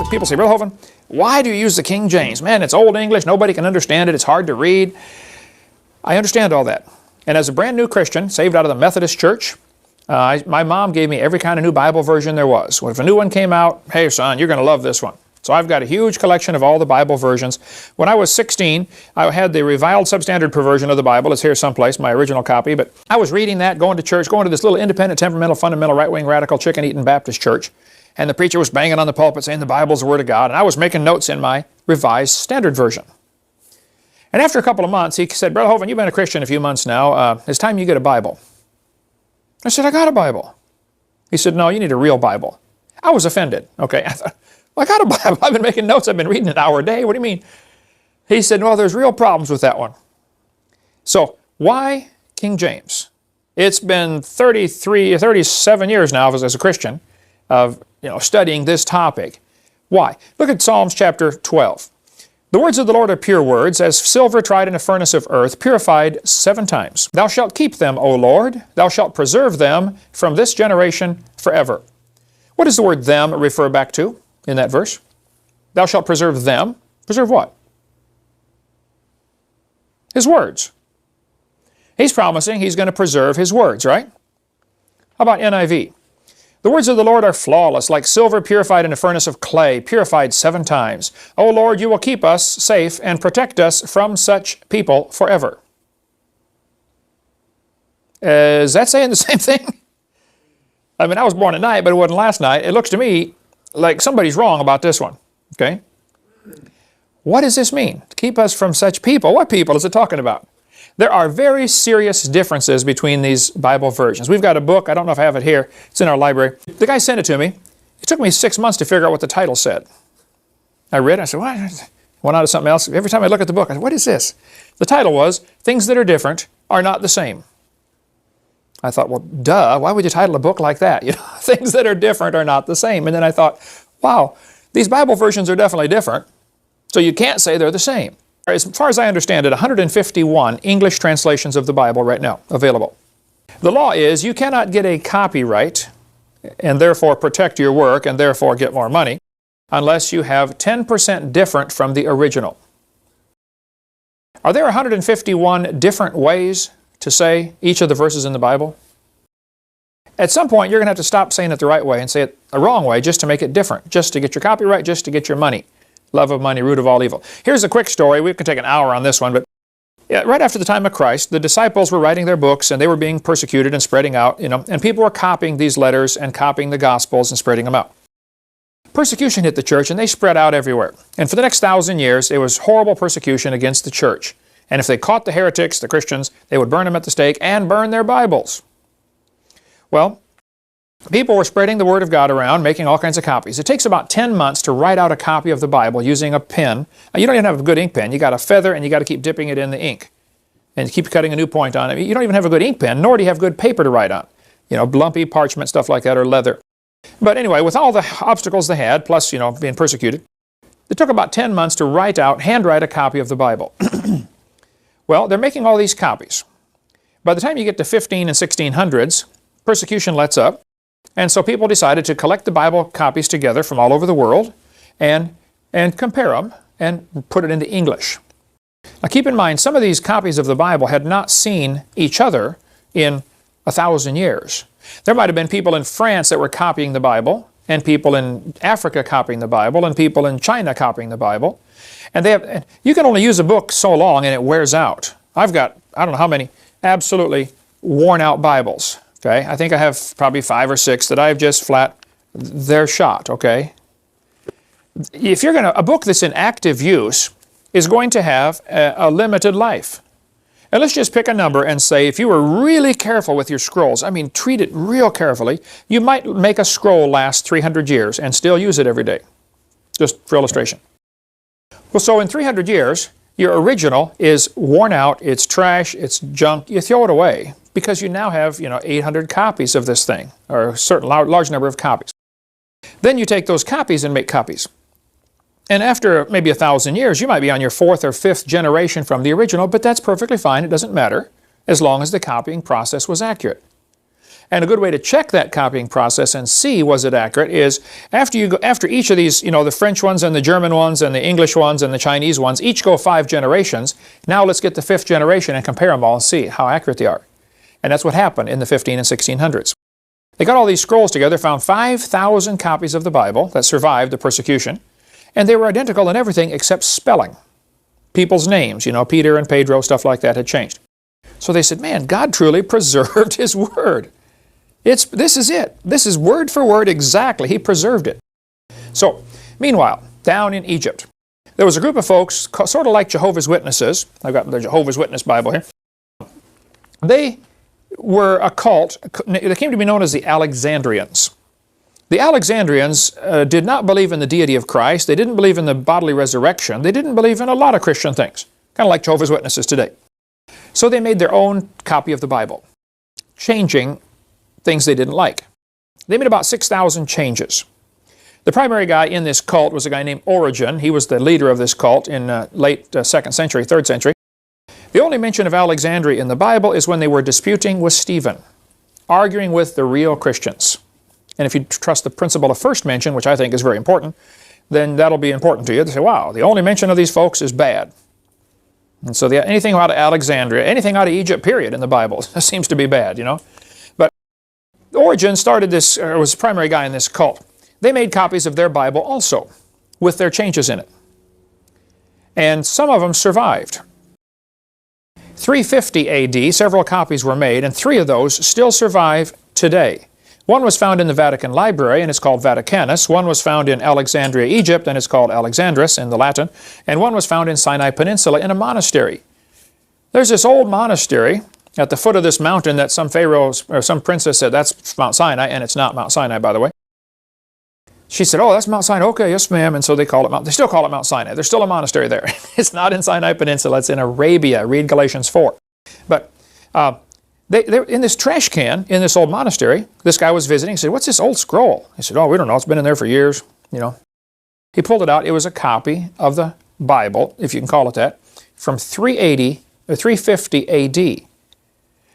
people say, Brother Hovind, why do you use the King James? Man, it's Old English. Nobody can understand it. It's hard to read. I understand all that. And as a brand new Christian, saved out of the Methodist Church, my mom gave me every kind of new Bible version there was. If a new one came out, hey son, you're going to love this one. So I've got a huge collection of all the Bible versions. When I was 16, I had the reviled substandard version of the Bible. It's here someplace, my original copy. But I was reading that, going to church, going to this little independent, temperamental, fundamental, right-wing, radical, chicken-eating Baptist church. And the preacher was banging on the pulpit saying the Bible's the Word of God. And I was making notes in my revised standard version. And after a couple of months, he said, Brother Hovind, you've been a Christian a few months now. It's time you get a Bible. I said, I got a Bible. He said, no, you need a real Bible. I was offended. Okay, I thought, well, I got a Bible. I've been making notes. I've been reading an hour a day. What do you mean? He said, well, there's real problems with that one. So why King James? It's been 37 years now as a Christian of studying this topic. Why? Look at Psalms chapter 12. The words of the Lord are pure words, as silver tried in a furnace of earth, purified 7 times. Thou shalt keep them, O Lord. Thou shalt preserve them from this generation forever. What does the word them refer back to in that verse? Thou shalt preserve them. Preserve what? His words. He's promising he's going to preserve his words, right? How about NIV? The words of the Lord are flawless, like silver purified in a furnace of clay, purified 7 times. O Lord, you will keep us safe and protect us from such people forever. Is that saying the same thing? I mean, I was born at night, but it wasn't last night. It looks to me like somebody's wrong about this one. Okay? What does this mean? To keep us from such people. What people is it talking about? There are very serious differences between these Bible versions. We've got a book. I don't know if I have it here. It's in our library. The guy sent it to me. It took me 6 months to figure out what the title said. I read it. I said, what? Went on to something else. Every time I look at the book, I said, what is this? The title was, Things That Are Different Are Not the Same. I thought, well, duh. Why would you title a book like that? Things that are different are not the same. And then I thought, wow, these Bible versions are definitely different. So you can't say they're the same. As far as I understand it, 151 English translations of the Bible right now available. The law is you cannot get a copyright and therefore protect your work and therefore get more money unless you have 10% different from the original. Are there 151 different ways to say each of the verses in the Bible? At some point, you're going to have to stop saying it the right way and say it a wrong way just to make it different, just to get your copyright, just to get your money. Love of money, root of all evil. Here's a quick story. We can take an hour on this one, but right after the time of Christ, the disciples were writing their books and they were being persecuted and spreading out, and people were copying these letters and copying the Gospels and spreading them out. Persecution hit the church and they spread out everywhere. And for the next 1,000 years, it was horrible persecution against the church. And if they caught the heretics, the Christians, they would burn them at the stake and burn their Bibles. Well, people were spreading the Word of God around, making all kinds of copies. It takes about 10 months to write out a copy of the Bible using a pen. Now, you don't even have a good ink pen. You got a feather and you got to keep dipping it in the ink. And keep cutting a new point on it. You don't even have a good ink pen, nor do you have good paper to write on. Lumpy parchment, stuff like that, or leather. But anyway, with all the obstacles they had, plus, being persecuted, it took about 10 months to handwrite a copy of the Bible. Well, they're making all these copies. By the time you get to 15 and 1600s, persecution lets up. And so people decided to collect the Bible copies together from all over the world and compare them and put it into English. Now keep in mind, some of these copies of the Bible had not seen each other in 1,000 years. There might have been people in France that were copying the Bible, and people in Africa copying the Bible, and people in China copying the Bible. And you can only use a book so long and it wears out. I've got, I don't know how many, absolutely worn out Bibles. Okay, I think I have probably 5 or 6 that I've just they're shot, okay? If you're a book that's in active use is going to have a limited life. And let's just pick a number and say if you were really careful with your scrolls, I mean treat it real carefully, you might make a scroll last 300 years and still use it every day. Just for illustration. Well, so in 300 years, your original is worn out, it's trash, it's junk, you throw it away because you now have, 800 copies of this thing, or a certain large number of copies. Then you take those copies and make copies. And after maybe 1,000 years, you might be on your 4th or 5th generation from the original, but that's perfectly fine, it doesn't matter, as long as the copying process was accurate. And a good way to check that copying process and see was it accurate is after each of these, the French ones and the German ones and the English ones and the Chinese ones, each go 5 generations. Now let's get the 5th generation and compare them all and see how accurate they are. And that's what happened in the 15 and 1600s. They got all these scrolls together, found 5,000 copies of the Bible that survived the persecution, and they were identical in everything except spelling. People's names, Peter and Pedro, stuff like that had changed. So they said, man, God truly preserved His Word. This is it. This is word for word exactly. He preserved it. So, meanwhile, down in Egypt, there was a group of folks, sort of like Jehovah's Witnesses. I've got the Jehovah's Witness Bible here. They were a cult. They came to be known as the Alexandrians. The Alexandrians did not believe in the deity of Christ. They didn't believe in the bodily resurrection. They didn't believe in a lot of Christian things, kind of like Jehovah's Witnesses today. So they made their own copy of the Bible, changing things they didn't like. They made about 6,000 changes. The primary guy in this cult was a guy named Origen. He was the leader of this cult in late 2nd century, 3rd century. The only mention of Alexandria in the Bible is when they were disputing with Stephen, arguing with the real Christians. And if you trust the principle of first mention, which I think is very important, then that'll be important to you. They say, wow, the only mention of these folks is bad. And so anything out of Alexandria, anything out of Egypt, period, in the Bible seems to be bad, But Origen started this, or was the primary guy in this cult. They made copies of their Bible also, with their changes in it. And some of them survived. 350 AD, several copies were made, and 3 of those still survive today. One was found in the Vatican Library, and it's called Vaticanus. One was found in Alexandria, Egypt, and it's called Alexandrus in the Latin. And one was found in Sinai Peninsula in a monastery. There's this old monastery at the foot of this mountain that some pharaoh or some princess said, that's Mount Sinai, and it's not Mount Sinai, by the way. She said, oh, that's Mount Sinai. Okay, yes, ma'am. And so they still call it Mount Sinai. There's still a monastery there. It's not in Sinai Peninsula. It's in Arabia. Read Galatians 4. But they're in this trash can in this old monastery. This guy was visiting. He said, what's this old scroll? He said, oh, we don't know. It's been in there for years. He pulled it out. It was a copy of the Bible, if you can call it that, from 380 or 350 AD.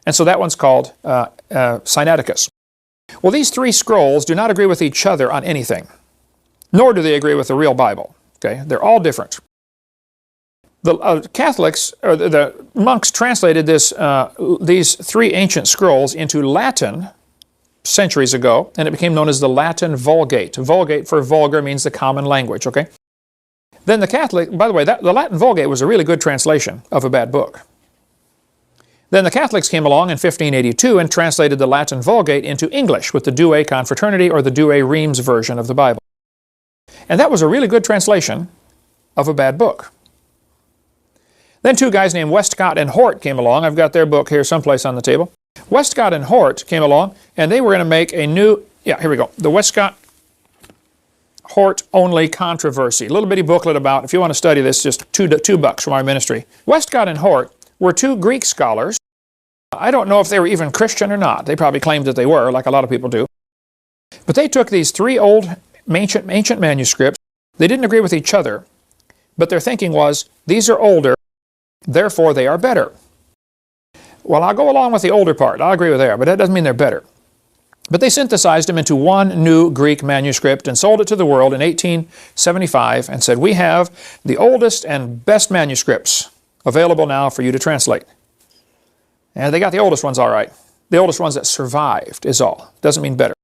And so that one's called Sinaiticus. Well, these 3 scrolls do not agree with each other on anything, nor do they agree with the real Bible. Okay, they're all different. The Catholics, or the monks, translated these 3 ancient scrolls into Latin centuries ago, and it became known as the Latin Vulgate. Vulgate for vulgar means the common language, okay? Then the Catholic, by the way, the Latin Vulgate was a really good translation of a bad book. Then the Catholics came along in 1582 and translated the Latin Vulgate into English with the Douay Confraternity or the Douay-Rheims version of the Bible. And that was a really good translation of a bad book. Then 2 guys named Westcott and Hort came along. I've got their book here someplace on the table. Westcott and Hort came along, and they were going to make a new, here we go, the Westcott-Hort Only Controversy. A little bitty booklet about, if you want to study this, just $2 from our ministry. Westcott and Hort were 2 Greek scholars. I don't know if they were even Christian or not. They probably claimed that they were, like a lot of people do. But they took these 3 old ancient manuscripts. They didn't agree with each other, but their thinking was, these are older, therefore they are better. Well, I'll go along with the older part. I'll agree with that, but that doesn't mean they're better. But they synthesized them into one new Greek manuscript and sold it to the world in 1875 and said, we have the oldest and best manuscripts available now for you to translate. And they got the oldest ones all right. The oldest ones that survived is all. Doesn't mean better.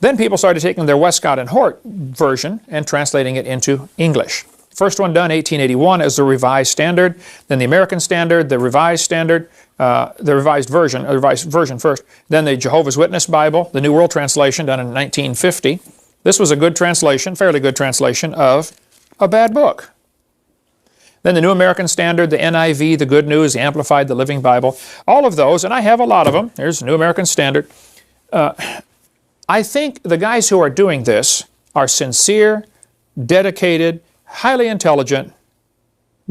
Then people started taking their Westcott and Hort version and translating it into English. First one done, 1881, as the Revised Standard, then the American Standard, the Revised Standard, the revised version first, then the Jehovah's Witness Bible, the New World Translation done in 1950. This was a good translation, fairly good translation of a bad book. Then the New American Standard, the NIV, the Good News, the Amplified, the Living Bible, all of those, and I have a lot of them. Here's the New American Standard. I think the guys who are doing this are sincere, dedicated, highly intelligent,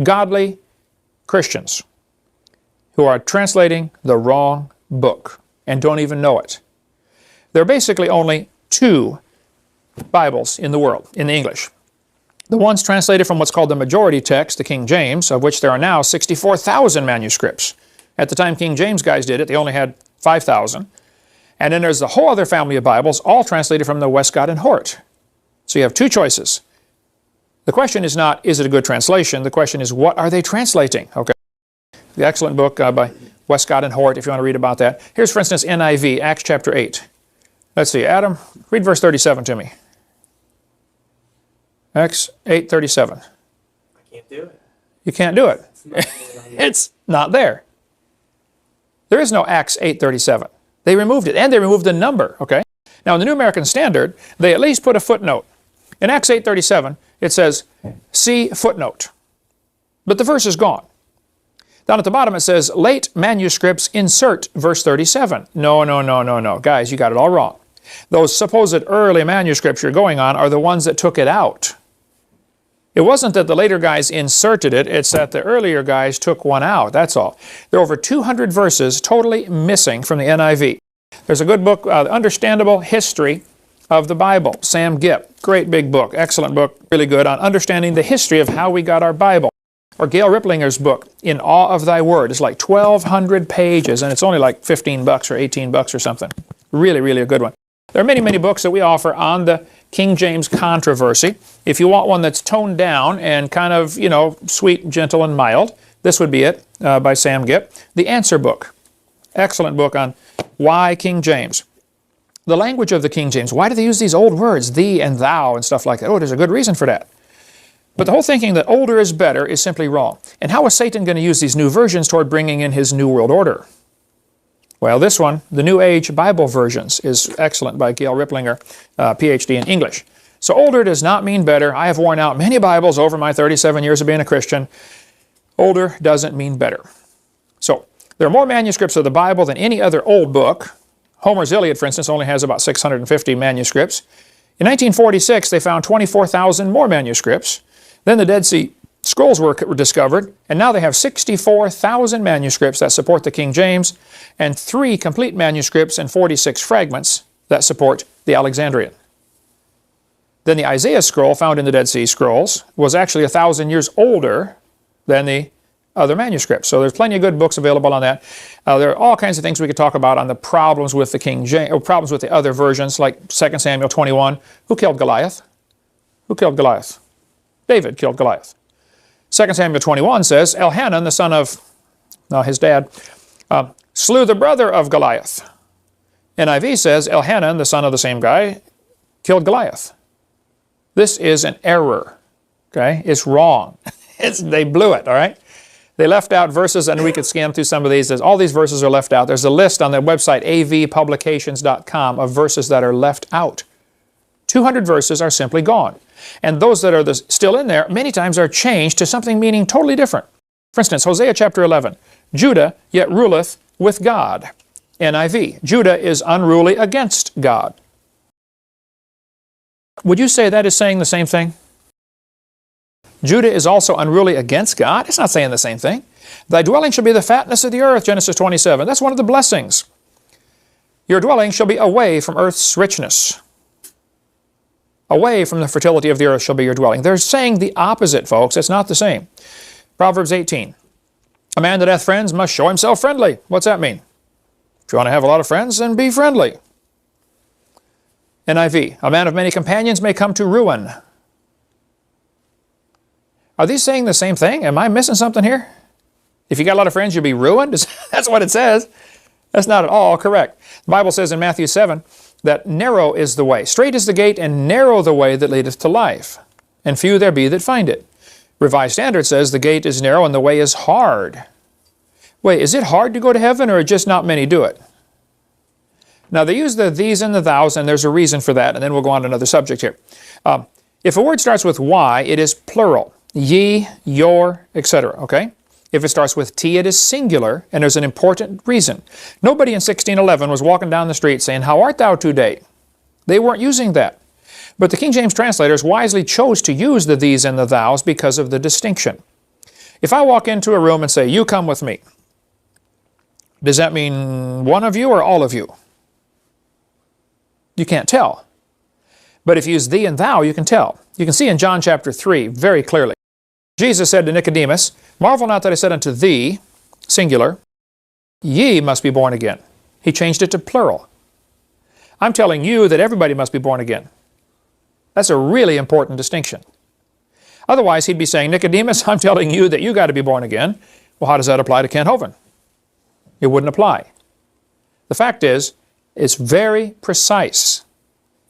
godly Christians who are translating the wrong book and don't even know it. There are basically only 2 Bibles in the world, in the English. The one's translated from what's called the majority text, the King James, of which there are now 64,000 manuscripts. At the time King James guys did it, they only had 5,000. And then there's the whole other family of Bibles, all translated from the Westcott and Hort. So you have two choices. The question is not, is it a good translation? The question is, what are they translating? Okay. The excellent book by Westcott and Hort, if you want to read about that. Here's, for instance, NIV, Acts chapter 8. Let's see, Adam, read verse 37 to me. Acts 8:37. I can't do it. You can't do it. It's not there. There is no Acts 8:37. They removed it, and they removed the number, okay? Now, in the New American Standard, they at least put a footnote. In Acts 8:37, it says, see footnote. But the verse is gone. Down at the bottom, it says, late manuscripts insert verse 37. No, no, no, no, no. Guys, you got it all wrong. Those supposed early manuscripts you're going on are the ones that took it out. It wasn't that the later guys inserted it, it's that the earlier guys took one out, that's all. There are over 200 verses totally missing from the NIV. There's a good book, Understandable History of the Bible, Sam Gipp. Great big book, excellent book, really good on understanding the history of how we got our Bible. Or Gail Riplinger's book, In Awe of Thy Word. It's like 1,200 pages, and it's only like $15 or $18 or something. Really, really a good one. There are many, many books that we offer on the King James controversy. If you want one that's toned down and kind of, you know, sweet, gentle, and mild, this would be it, by Sam Gipp. The Answer Book. Excellent book on why King James. The language of the King James. Why do they use these old words, thee and thou and stuff like that? Oh, there's a good reason for that. But the whole thinking that older is better is simply wrong. And how is Satan going to use these new versions toward bringing in his New World Order? Well, this one, the New Age Bible Versions, is excellent by Gail Riplinger, PhD in English. So older does not mean better. I have worn out many Bibles over my 37 years of being a Christian. Older doesn't mean better. So there are more manuscripts of the Bible than any other old book. Homer's Iliad, for instance, only has about 650 manuscripts. In 1946, they found 24,000 more manuscripts. Then the Dead Sea Scrolls were discovered, and now they have 64,000 manuscripts that support the King James, and 3 complete manuscripts and 46 fragments that support the Alexandrian. Then the Isaiah scroll found in the Dead Sea Scrolls was actually 1,000 years older than the other manuscripts. So there's plenty of good books available on that. There are all kinds of things we could talk about on the problems with the King James, or problems with the other versions, like 2 Samuel 21. Who killed Goliath? Who killed Goliath? David killed Goliath. 2 Samuel 21 says, Elhanan, the son of his dad, slew the brother of Goliath. NIV says, Elhanan, the son of the same guy, killed Goliath. This is an error, okay? It's wrong. They blew it, all right? They left out verses, and we could scan through some of these. All these verses are left out. There's a list on their website, avpublications.com, of verses that are left out. 200 verses are simply gone. And those that are still in there, many times are changed to something meaning totally different. For instance, Hosea chapter 11, Judah yet ruleth with God. NIV, Judah is unruly against God. Would you say that is saying the same thing? Judah is also unruly against God? It's not saying the same thing. Thy dwelling shall be the fatness of the earth, Genesis 27. That's one of the blessings. Your dwelling shall be away from earth's richness. Away from the fertility of the earth shall be your dwelling. They're saying the opposite, folks. It's not the same. Proverbs 18. A man that hath friends must show himself friendly. What's that mean? If you want to have a lot of friends, then be friendly. NIV. A man of many companions may come to ruin. Are these saying the same thing? Am I missing something here? If you got a lot of friends, you'll be ruined? That's what it says. That's not at all correct. The Bible says in Matthew 7, that narrow is the way, straight is the gate, and narrow the way that leadeth to life, and few there be that find it. Revised Standard says the gate is narrow and the way is hard. Wait, is it hard to go to heaven, or just not many do it? Now they use the these and the thous, and there's a reason for that, and then we'll go on to another subject here. If a word starts with Y, it is plural. Ye, your, etc., okay? If it starts with T, it is singular, and there's an important reason. Nobody in 1611 was walking down the street saying, how art thou today? They weren't using that. But the King James translators wisely chose to use the these and the thous because of the distinction. If I walk into a room and say, you come with me, does that mean one of you or all of you? You can't tell. But if you use thee and thou, you can tell. You can see in John chapter 3 very clearly. Jesus said to Nicodemus, marvel not that I said unto thee, singular, ye must be born again. He changed it to plural. I'm telling you that everybody must be born again. That's a really important distinction. Otherwise, he'd be saying, Nicodemus, I'm telling you that you got to be born again. Well, how does that apply to Ken Hovind? It wouldn't apply. The fact is, it's very precise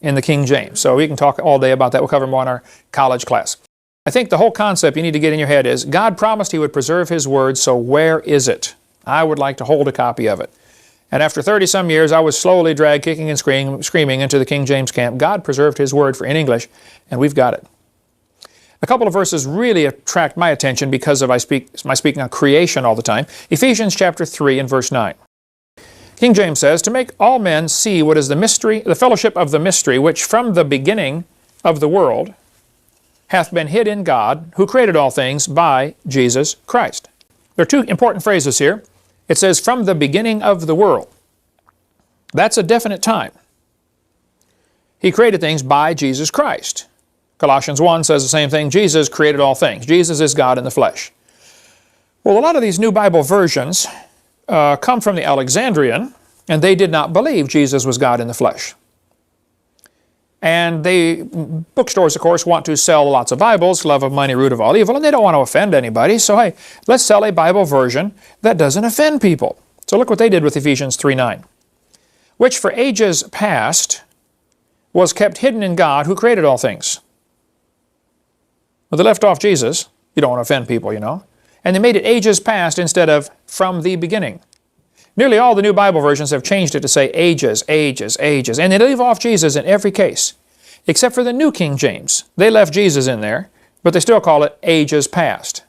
in the King James. So we can talk all day about that. We'll cover more in our college class. I think the whole concept you need to get in your head is God promised He would preserve His Word, so where is it? I would like to hold a copy of it. And after 30-some years, I was slowly dragged kicking and screaming into the King James camp. God preserved His Word in English, and we've got it. A couple of verses really attract my attention because of my speaking on creation all the time. Ephesians chapter 3 and verse 9. King James says, to make all men see what is the mystery, the fellowship of the mystery, which from the beginning of the world hath been hid in God, who created all things by Jesus Christ. There are two important phrases here. It says, from the beginning of the world. That's a definite time. He created things by Jesus Christ. Colossians 1 says the same thing. Jesus created all things. Jesus is God in the flesh. Well, a lot of these new Bible versions come from the Alexandrian, and they did not believe Jesus was God in the flesh. And bookstores, of course, want to sell lots of Bibles, love of money, root of all evil, and they don't want to offend anybody. So, hey, let's sell a Bible version that doesn't offend people. So look what they did with Ephesians 3:9. Which for ages past was kept hidden in God who created all things. Well, they left off Jesus. You don't want to offend people, you know. And they made it ages past instead of from the beginning. Nearly all the new Bible versions have changed it to say ages, ages, ages. And they leave off Jesus in every case, except for the New King James. They left Jesus in there, but they still call it ages past.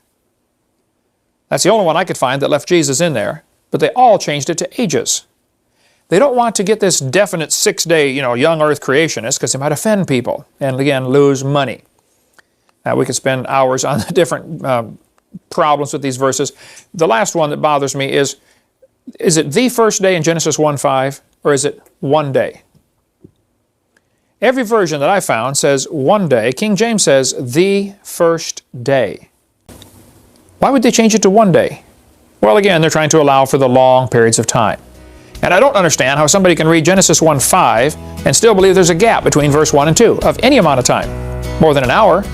That's the only one I could find that left Jesus in there, but they all changed it to ages. They don't want to get this definite 6-day, young earth creationist because they might offend people and, again, lose money. Now, we could spend hours on the different problems with these verses. The last one that bothers me is it the first day in Genesis 1:5, or is it one day? Every version that I found says one day. King James says the first day. Why would they change it to one day? Well, again, they're trying to allow for the long periods of time. And I don't understand how somebody can read Genesis 1:5 and still believe there's a gap between verse 1 and 2 of any amount of time, more than an hour.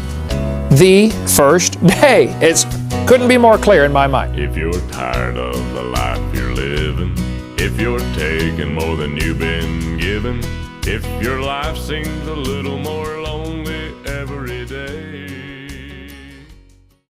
The first day. It couldn't be more clear in my mind. If you're tired of the life you're living, if you're taking more than you've been given, if your life seems a little more